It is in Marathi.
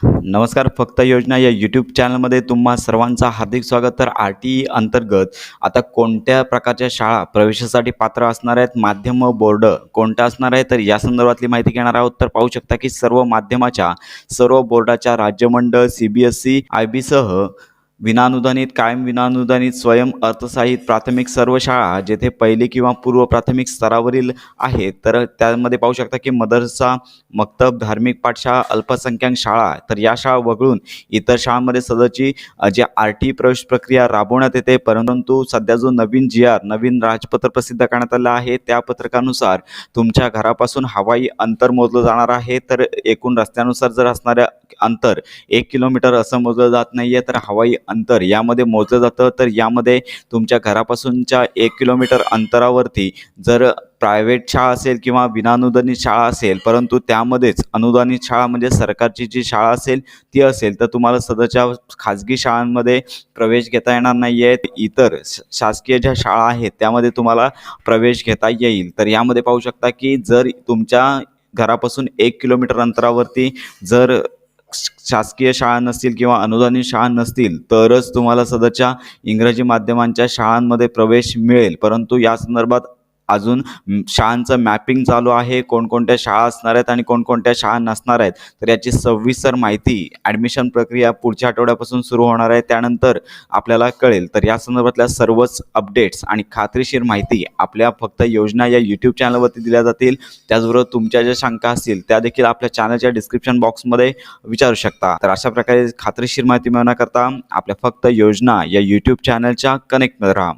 नमस्कार. फक्त योजना या यूट्यूब चॅनलमध्ये तुम्हा सर्वांचं हार्दिक स्वागत. तर RTE अंतर्गत आता कोणत्या प्रकारच्या शाळा प्रवेशासाठी पात्र असणार आहेत, माध्यम व बोर्ड कोणत्या असणार आहे, तर या संदर्भातली माहिती घेणार आहोत. तर पाहू शकता की सर्व माध्यमाच्या, सर्व बोर्डाच्या राज्यमंडळ, CBSE, IB सह विनाअनुदानित, कायम विनाअनुदानित, स्वयं अर्थसहाय्यित प्राथमिक सर्व शाळा जेथे पहिली किंवा पूर्व प्राथमिक स्तरावरील आहेत, तर त्यामध्ये पाहू शकता की मदरसा, मक्तब, धार्मिक पाठशाळा, अल्पसंख्याक शाळा, तर या शाळा वगळून इतर शाळांमध्ये सदरची जे RTE प्रवेश प्रक्रिया राबवण्यात येते. परंतु सध्या जो नवीन GR, नवीन राजपत्र प्रसिद्ध करण्यात आलं आहे, त्या पत्रकानुसार तुमच्या घरापासून हवाई अंतर मोजलं जाणार आहे. तर एकूण रस्त्यानुसार जर असणाऱ्या अंतर 1 किलोमीटर असं मोजलं जात नाही आहे, तर हवाई अंतर यामध्ये मोजलं जातं. तर यामध्ये तुमच्या घरापासूनच्या 1 किलोमीटर अंतरावरती जर प्रायव्हेट शाळा असेल किंवा विनाअनुदानित शाळा असेल, परंतु त्यामध्येच अनुदानित शाळा म्हणजे सरकारची जी शाळा असेल ती असेल, तर तुम्हाला सदरच्या खाजगी शाळांमध्ये प्रवेश घेता येणार नाही आहे. इतर शासकीय ज्या शाळा आहेत त्यामध्ये तुम्हाला प्रवेश घेता येईल. तर यामध्ये पाहू शकता की जर तुमच्या घरापासून 1 किलोमीटर अंतरावरती जर शासकीय शाळा नसतील किंवा अनुदानित शाळा नसतील, तरच तुम्हाला सदरच्या इंग्रजी माध्यमांच्या शाळांमध्ये प्रवेश मिळेल. परंतु या संदर्भात अजून शाळांचं मॅपिंग चालू आहे, कोणकोणत्या शाळा असणार आहेत आणि कोणकोणत्या शाळा नसणार आहेत. तर याची सविस्तर माहिती, ॲडमिशन प्रक्रिया पुढच्या आठवड्यापासून सुरू होणार आहे, त्यानंतर आपल्याला कळेल. तर या संदर्भातल्या सर्वच अपडेट्स आणि खात्रीशीर माहिती आपल्या फक्त योजना या यूट्यूब चॅनलवरती दिल्या जातील. त्याचबरोबर तुमच्या ज्या शंका असतील त्या देखील आपल्या चॅनलच्या डिस्क्रिप्शन बॉक्समध्ये विचारू शकता. तर अशा प्रकारे खात्रीशीर माहिती मिळवण्याकरता आपल्या फक्त योजना या यूट्यूब चॅनलच्या कनेक्टमध्ये राहा.